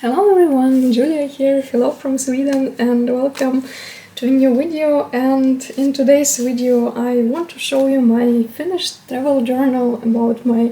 Hello everyone, Julia here, hello from Sweden and welcome to a new video. And in today's video I want to show you my finished travel journal about my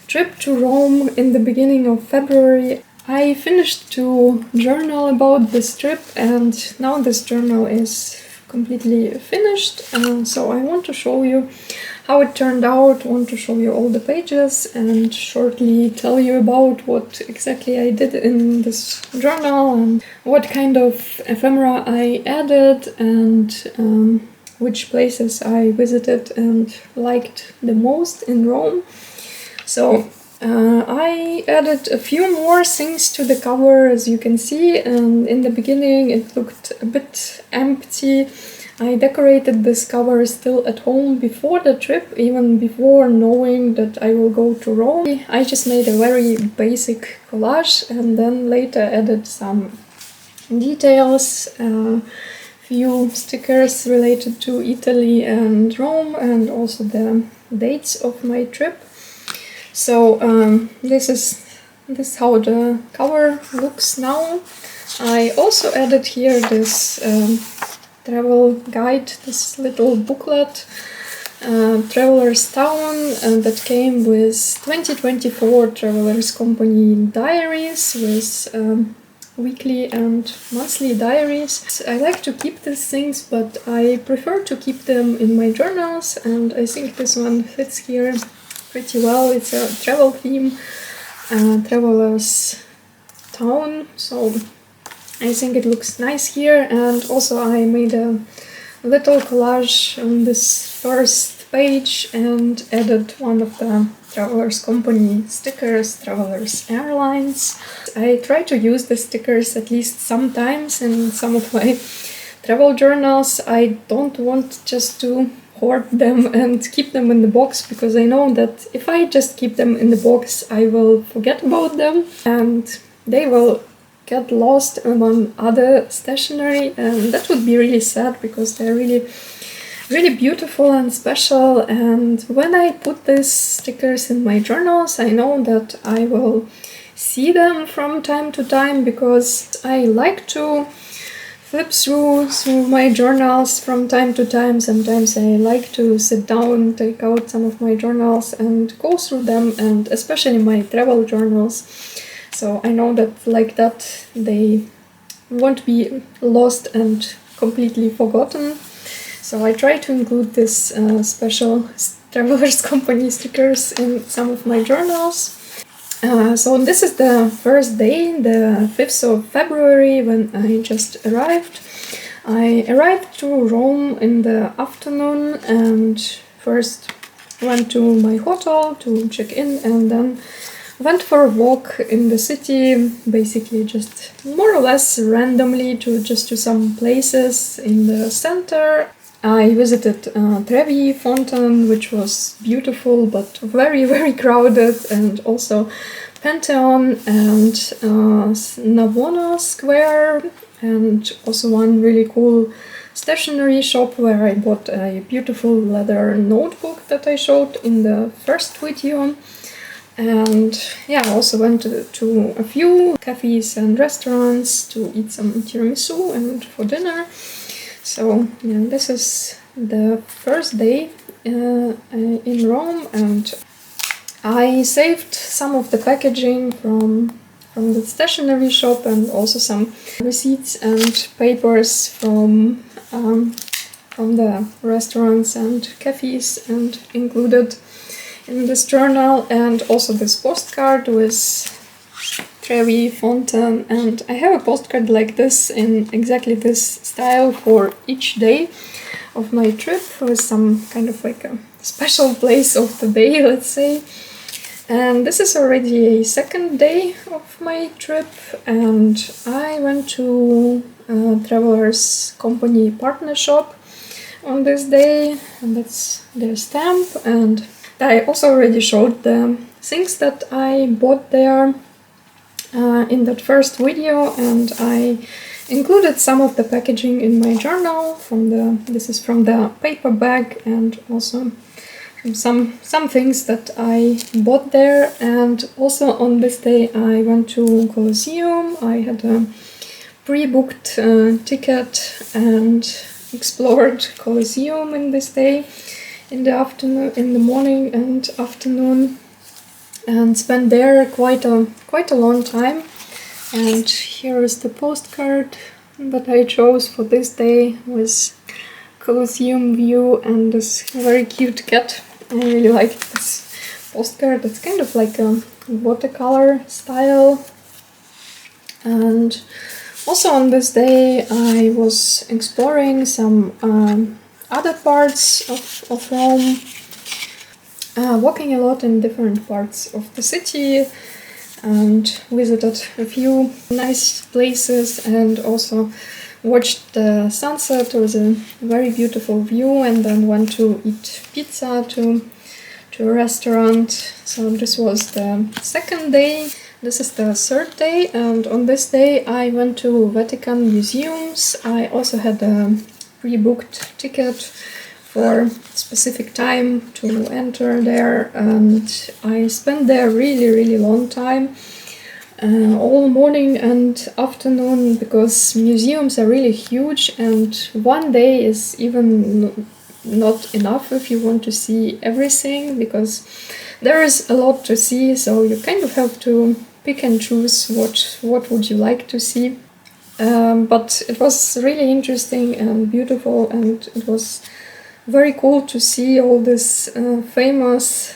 trip to Rome in the beginning of February. I finished to journal about this trip and now this journal is completely finished, so I want to show you how it turned out. I want to show you all the pages and shortly tell you about what exactly I did in this journal and what kind of ephemera I added and which places I visited and liked the most in Rome. So I added a few more things to the cover, as you can see, and in the beginning it looked a bit empty. I decorated this cover still at home before the trip, even before knowing that I will go to Rome. I just made a very basic collage and then later added some details, few stickers related to Italy and Rome and also the dates of my trip. So this is how the cover looks now. I also added here this travel guide, this little booklet, Traveler's Town, that came with 2024 Travelers Company diaries with weekly and monthly diaries. I like to keep these things, but I prefer to keep them in my journals, and I think this one fits here pretty well. It's a travel theme, Traveler's Town, so I think it looks nice here. And also I made a little collage on this first page and added one of the Travelers Company stickers, Travelers Airlines. I try to use the stickers at least sometimes in some of my travel journals. I don't want just to hoard them and keep them in the box, because I know that if I just keep them in the box I will forget about them and they will get lost among other stationery, and that would be really sad because they're really beautiful and special. And when I put these stickers in my journals I know that I will see them from time to time, because I like to flip through my journals from time to time. Sometimes I like to sit down, take out some of my journals and go through them, and especially my travel journals. So I know that like that they won't be lost and completely forgotten. So I try to include this special Travelers Company stickers in some of my journals. So this is the first day, the 5th of February, when I just arrived. I arrived to Rome in the afternoon and first went to my hotel to check in and then went for a walk in the city, basically just more or less randomly to some places in the center. I visited Trevi Fountain, which was beautiful but very crowded, and also Pantheon and Navona Square, and also one really cool stationery shop where I bought a beautiful leather notebook that I showed in the first video. And yeah, I also went to a few cafes and restaurants to eat some tiramisu and for dinner. So yeah, this is the first day in Rome, and I saved some of the packaging from the stationery shop and also some receipts and papers from the restaurants and cafes and included in this journal, and also this postcard with Trevi Fountain. And I have a postcard like this in exactly this style for each day of my trip, with some kind of like a special place of the day, let's say. And this is already a second day of my trip, and I went to Travelers Company partner shop on this day, and that's their stamp. And I also already showed the things that I bought there in that first video, and I included some of the packaging in my journal. This is from the paper bag, and also some things that I bought there. And also on this day I went to Colosseum. I had a pre-booked ticket and explored Colosseum in this day, in the morning and afternoon, and spent there quite a long time. And here is the postcard that I chose for this day with Colosseum view and this very cute cat. I really like this postcard. It's kind of like a watercolor style. And also on this day I was exploring some other parts of Rome, walking a lot in different parts of the city, and visited a few nice places and also watched the sunset. It was a very beautiful view, and then went to eat pizza to a restaurant. So this was the second day. This is the third day, and on this day I went to Vatican museums. I also had a pre-booked ticket for specific time to enter there, and I spent there really long time, all morning and afternoon, because museums are really huge and one day is even not enough if you want to see everything, because there is a lot to see, so you kind of have to pick and choose what would you like to see. But it was really interesting and beautiful, and it was very cool to see all these famous,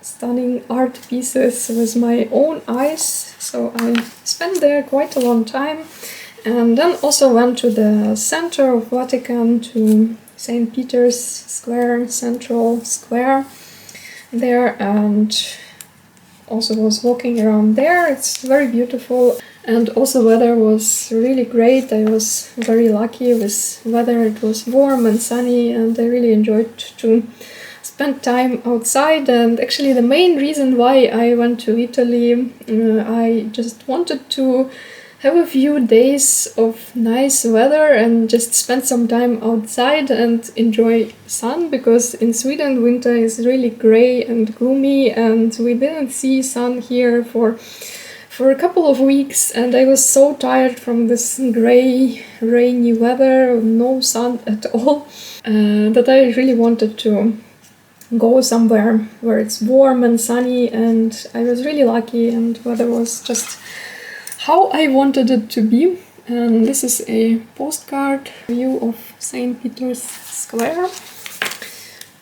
stunning art pieces with my own eyes. So I spent there quite a long time, and then also went to the center of Vatican, to St. Peter's Square, Central Square there, and also was walking around there. It's very beautiful, and also weather was really great. I was very lucky with weather. It was warm and sunny, and I really enjoyed to spend time outside. And actually the main reason why I went to Italy, I just wanted to have a few days of nice weather and just spend some time outside and enjoy sun, because in Sweden winter is really gray and gloomy, and we didn't see sun here for a couple of weeks, and I was so tired from this gray, rainy weather, no sun at all, that I really wanted to go somewhere where it's warm and sunny, and I was really lucky, and weather was just how I wanted it to be. And this is a postcard view of St. Peter's Square.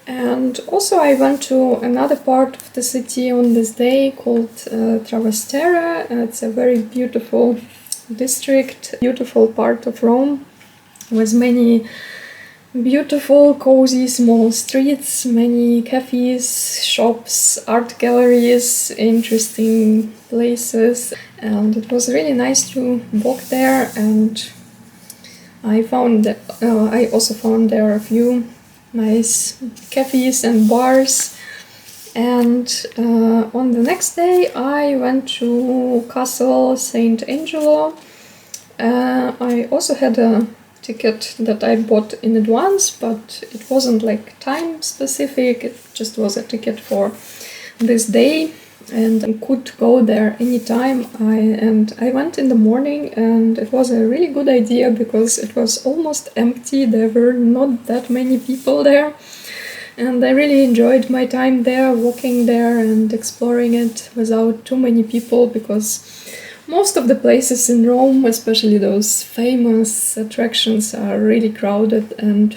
And also I went to another part of the city on this day called Trastevere. It's a very beautiful district, beautiful part of Rome, with many beautiful, cozy, small streets, many cafes, shops, art galleries, interesting places, and it was really nice to walk there. And I also found there a few nice cafes and bars. And on the next day I went to Castle St. Angelo. I also had a ticket that I bought in advance, but it wasn't like time specific, it just was a ticket for this day, and I could go there anytime. I went in the morning, and it was a really good idea because it was almost empty. There were not that many people there, and I really enjoyed my time there, walking there and exploring it without too many people, because most of the places in Rome, especially those famous attractions, are really crowded, and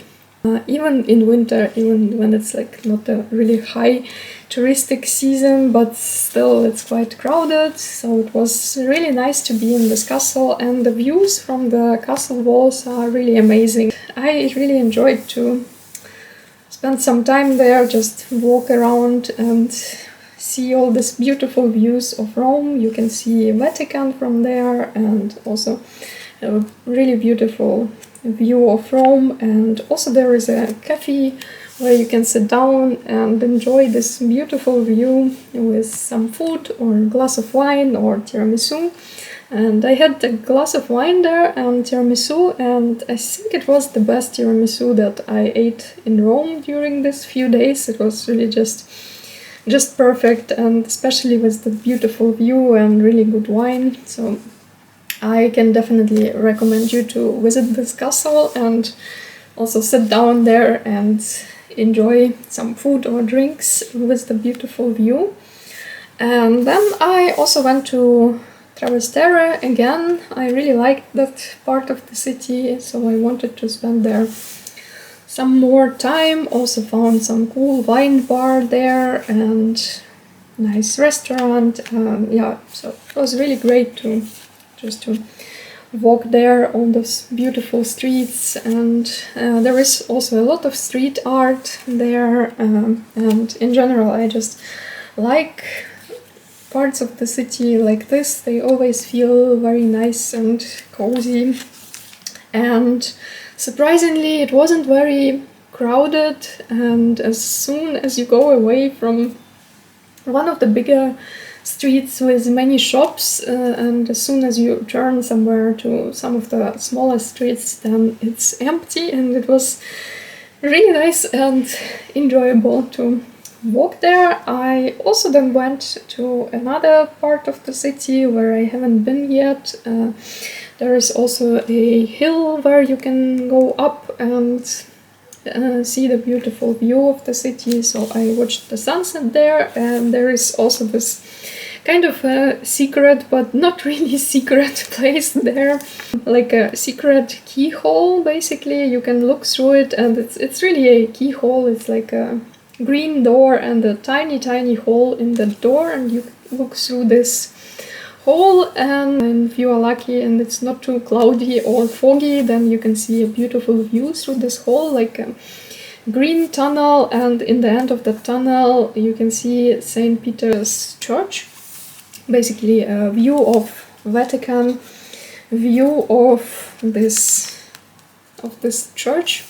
even in winter, even when it's like not a really high touristic season, but still it's quite crowded. So it was really nice to be in this castle, and the views from the castle walls are really amazing. I really enjoyed to spend some time there, just walk around and see all these beautiful views of Rome. You can see Vatican from there, and also a really beautiful view of Rome. And also there is a cafe where you can sit down and enjoy this beautiful view with some food or a glass of wine or tiramisu. And I had a glass of wine there and tiramisu, and I think it was the best tiramisu that I ate in Rome during these few days. It was really just perfect, and especially with the beautiful view and really good wine. So I can definitely recommend you to visit this castle and also sit down there and enjoy some food or drinks with the beautiful view. And then I also went to Trastevere again. I really liked that part of the city, so I wanted to spend there some more time. Also found some cool wine bar there and nice restaurant. Yeah, so it was really great to walk there on those beautiful streets, and there is also a lot of street art there, and in general I just like parts of the city like this. They always feel very nice and cozy, and surprisingly it wasn't very crowded, and as soon as you go away from one of the bigger streets with many shops, and as soon as you turn somewhere to some of the smaller streets, then it's empty, and it was really nice and enjoyable to walk there. I also then went to another part of the city where I haven't been yet. There is also a hill where you can go up and see the beautiful view of the city, so I watched the sunset there. And there is also this kind of a secret, but not really secret place there, like a secret keyhole. Basically you can look through it, and it's really a keyhole. It's like a green door and a tiny hole in the door, and you look through this hole, and if you are lucky and it's not too cloudy or foggy, then you can see a beautiful view through this hole, like a green tunnel, and in the end of the tunnel you can see St. Peter's Church, basically a view of Vatican, view of this church.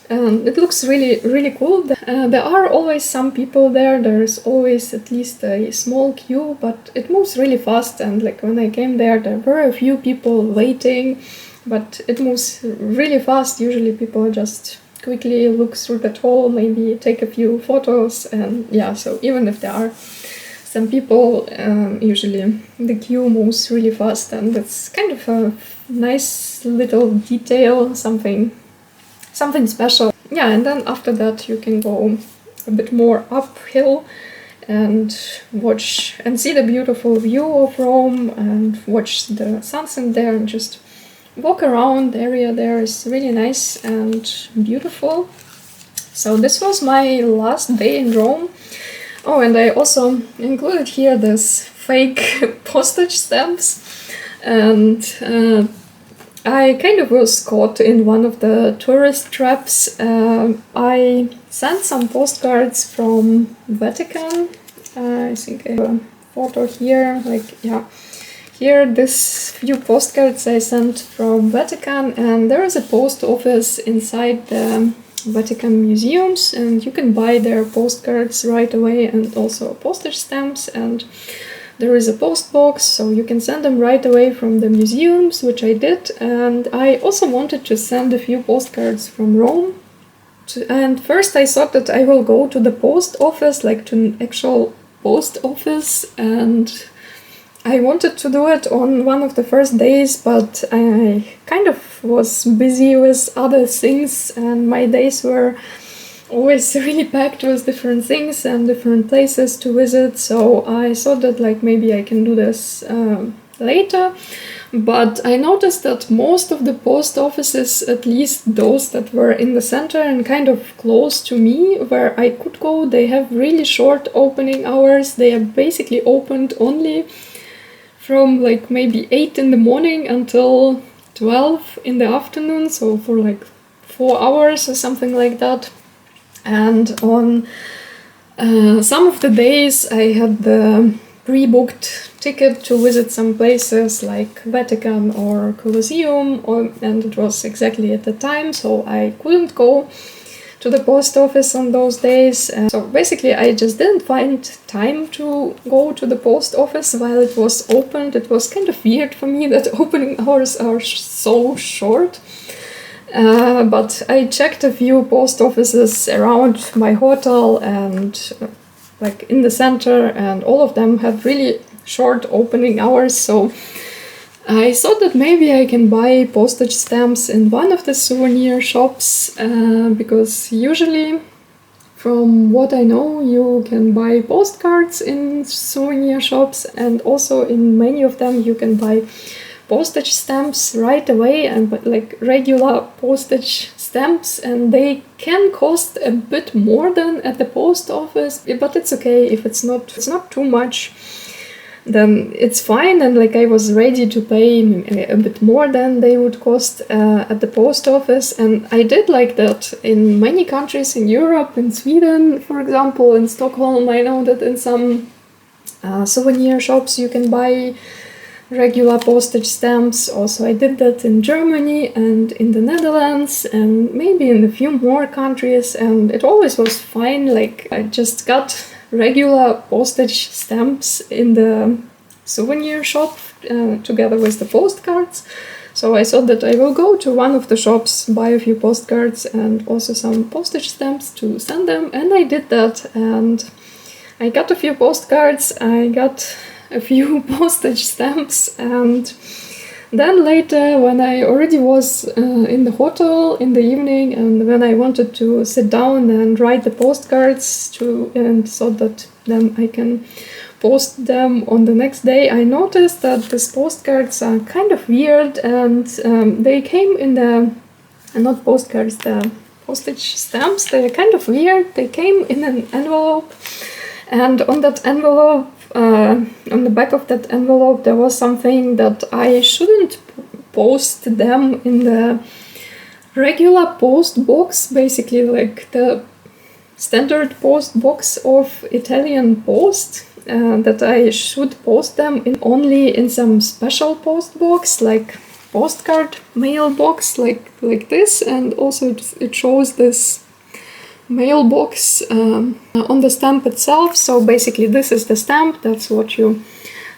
It looks really cool. There are always some people there. There is always at least a small queue, but it moves really fast. And like when I came there were a few people waiting, but it moves really fast. Usually people just quickly look through that hole, maybe take a few photos, and yeah, so even if there are some people, usually the queue moves really fast, and it's kind of a nice little detail, something special. Yeah, and then after that you can go a bit more uphill and watch and see the beautiful view of Rome and watch the sunset there and just walk around. The area there is really nice and beautiful. So this was my last day in Rome. Oh, and I also included here this fake postage stamps, and I kind of was caught in one of the tourist traps. I sent some postcards from Vatican. I think I have a photo here, like, yeah. Here, this few postcards I sent from Vatican, and there is a post office inside the Vatican museums, and you can buy their postcards right away, and also postage stamps, and there is a post box, so you can send them right away from the museums, which I did. And I also wanted to send a few postcards from Rome. And first I thought that I will go to the post office, like to an actual post office, and I wanted to do it on one of the first days, but I kind of was busy with other things, and my days were always really packed with different things and different places to visit, so I thought that like maybe I can do this later. But I noticed that most of the post offices, at least those that were in the center and kind of close to me where I could go, they have really short opening hours. They are basically opened only from like maybe 8 in the morning until 12 in the afternoon, so for like 4 hours or something like that. And on some of the days I had the pre-booked ticket to visit some places like Vatican or Colosseum, and it was exactly at the time, so I couldn't go to to the post office on those days. So basically I just didn't find time to go to the post office while it was opened. It was kind of weird for me that opening hours are so short. But I checked a few post offices around my hotel and like in the center, and all of them had really short opening hours. So I thought that maybe I can buy postage stamps in one of the souvenir shops, because usually, from what I know, you can buy postcards in souvenir shops, and also in many of them you can buy postage stamps right away, and like regular postage stamps, and they can cost a bit more than at the post office, but it's okay if it's not too much. Then it's fine, and like I was ready to pay a bit more than they would cost at the post office. And I did like that in many countries in Europe, in Sweden, for example, in Stockholm. I know that in some souvenir shops you can buy regular postage stamps. Also, I did that in Germany and in the Netherlands and maybe in a few more countries, and it always was fine. Like I just got regular postage stamps in the souvenir shop together with the postcards. So I thought that I will go to one of the shops, buy a few postcards and also some postage stamps to send them, and I did that, and I got a few postcards, I got a few postage stamps, and then later, when I already was in the hotel in the evening, and when I wanted to sit down and write the postcards and thought that then I can post them on the next day, I noticed that these postcards are kind of weird, and they came in the not postcards, the postage stamps. They're kind of weird. They came in an envelope, and on that envelope, on the back of that envelope, there was something that I shouldn't post them in the regular post box, basically like the standard post box of Italian Post, that I should post them only in some special post box, like postcard mailbox, like this, and also it shows this mailbox on the stamp itself. So basically this is the stamp, that's what you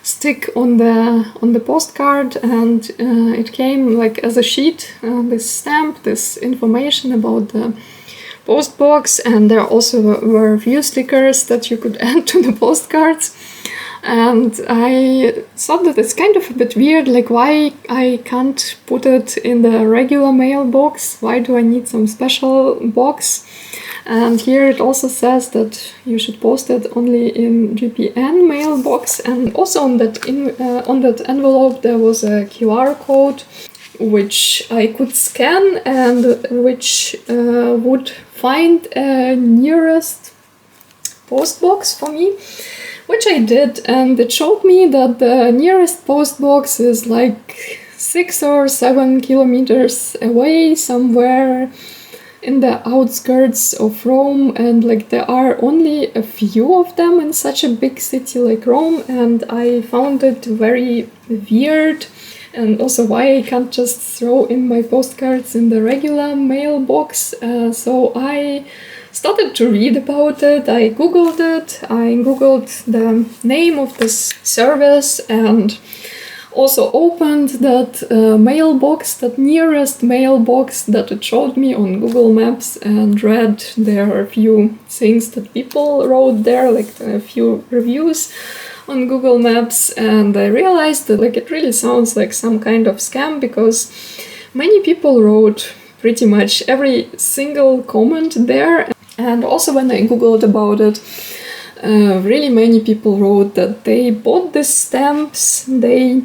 stick on the postcard, and it came like as a sheet, this stamp, this information about the post box, and there also were a few stickers that you could add to the postcards. And I thought that it's kind of a bit weird, like why I can't put it in the regular mailbox, why do I need some special box? And here it also says that you should post it only in GPN mailbox, and also on that envelope there was a QR code which I could scan and which would find a nearest post box for me, which I did, and it showed me that the nearest post box is like 6 or 7 kilometers away, somewhere in the outskirts of Rome, and like there are only a few of them in such a big city like Rome, and I found it very weird. And also why I can't just throw in my postcards in the regular mailbox. So I started to read about it, I googled it, I googled the name of this service, and also opened that mailbox, that nearest mailbox that it showed me on Google Maps, and read there are a few things that people wrote there, like a few reviews on Google Maps, and I realized that like it really sounds like some kind of scam, because many people wrote pretty much every single comment there. And also when I googled about it, really many people wrote that they bought these stamps, they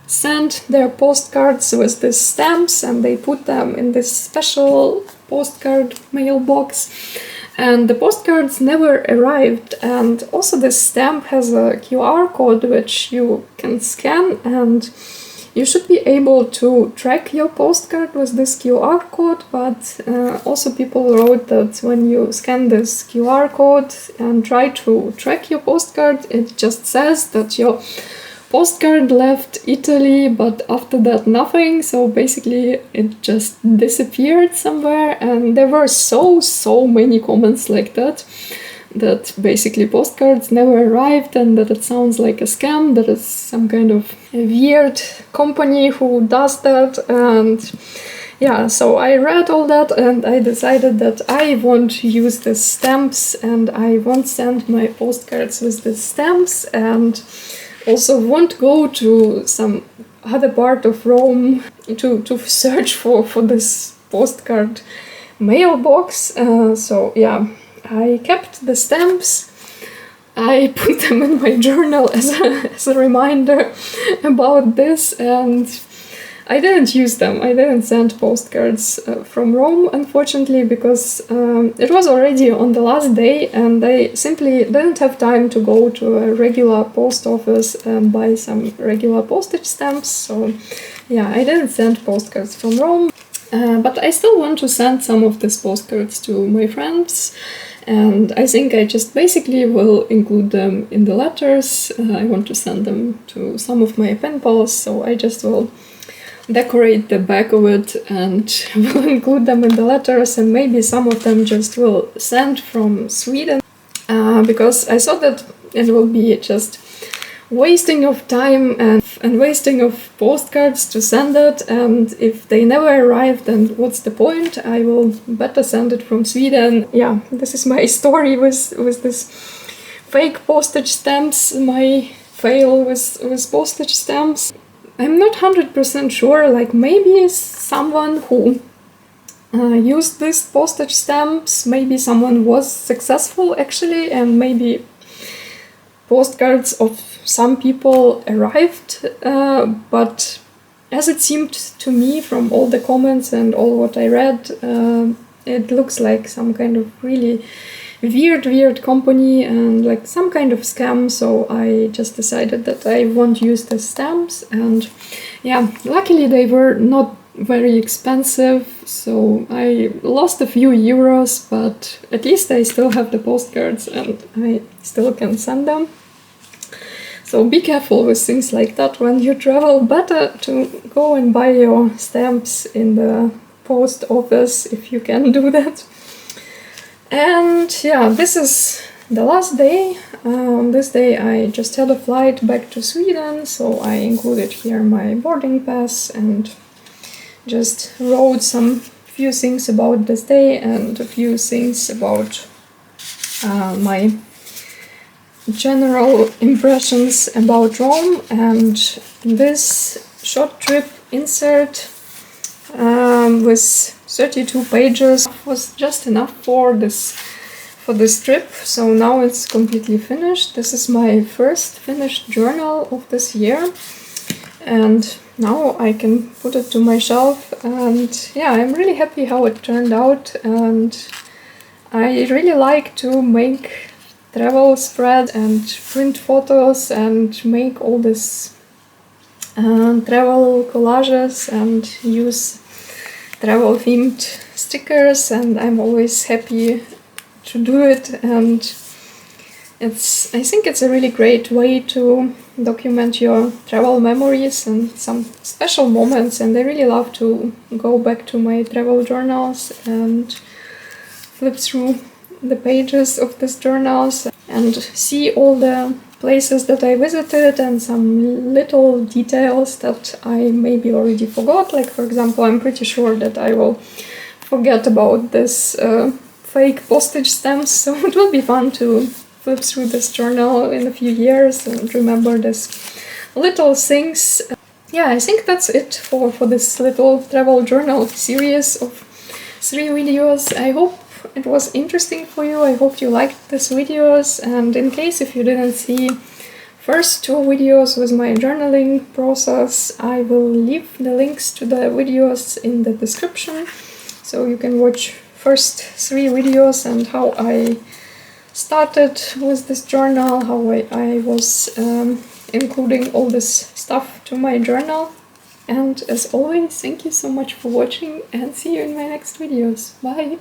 sent their postcards with these stamps, and they put them in this special postcard mailbox, and the postcards never arrived. And also this stamp has a QR code which you can scan, and you should be able to track your postcard with this QR code, but also people wrote that when you scan this QR code and try to track your postcard, it just says that your postcard left Italy, but after that nothing, so basically it just disappeared somewhere, and there were so many comments like that basically postcards never arrived and that it sounds like a scam, that it's some kind of a weird company who does that. And yeah, so I read all that and I decided that I won't use the stamps and I won't send my postcards with the stamps, and also won't go to some other part of Rome to search for this postcard mailbox. So yeah, I kept the stamps. I put them in my journal as a reminder about this, and I didn't use them. I didn't send postcards from Rome, unfortunately, because it was already on the last day and I simply didn't have time to go to a regular post office and buy some regular postage stamps. So yeah, I didn't send postcards from Rome, but I still want to send some of these postcards to my friends. And I think I just basically will include them in the letters. I want to send them to some of my pen pals, so I just will decorate the back of it and will include them in the letters, and maybe some of them just will send from Sweden, because I thought that it will be just wasting of time and wasting of postcards to send it, and if they never arrive, then what's the point? I will better send it from Sweden. Yeah, this is my story with this fake postage stamps, my fail with postage stamps. I'm not 100% sure, like maybe someone who used these postage stamps, maybe someone was successful actually, and maybe postcards of some people arrived, but as it seemed to me from all the comments and all what I read, it looks like some kind of really weird company and like some kind of scam, so I just decided that I won't use the stamps. And yeah, luckily they were not very expensive, so I lost a few euros, but at least I still have the postcards and I still can send them. So be careful with things like that when you travel. Better to go and buy your stamps in the post office if you can do that. And yeah, this is the last day. On this day I just had a flight back to Sweden, so I included here my boarding pass and just wrote some few things about this day and a few things about my general impressions about Rome. And this short trip insert with 32 pages was just enough for this trip, so now it's completely finished. This is my first finished journal of this year, and now I can put it to my shelf. And yeah, I'm really happy how it turned out, and I really like to make travel spread and print photos and make all this travel collages and use travel themed stickers, and I'm always happy to do it. And I think it's a really great way to document your travel memories and some special moments, and I really love to go back to my travel journals and flip through the pages of these journals and see all the places that I visited and some little details that I maybe already forgot. Like, for example, I'm pretty sure that I will forget about this fake postage stamps, so it will be fun to flip through this journal in a few years and remember these little things. Yeah, I think that's it for this little travel journal series of 3 videos. I hope it was interesting for you. I hope you liked these videos, and in case if you didn't see first 2 videos with my journaling process, I will leave the links to the videos in the description, so you can watch first 3 videos and how I started with this journal, how I was including all this stuff to my journal. And as always, thank you so much for watching, and see you in my next videos. Bye!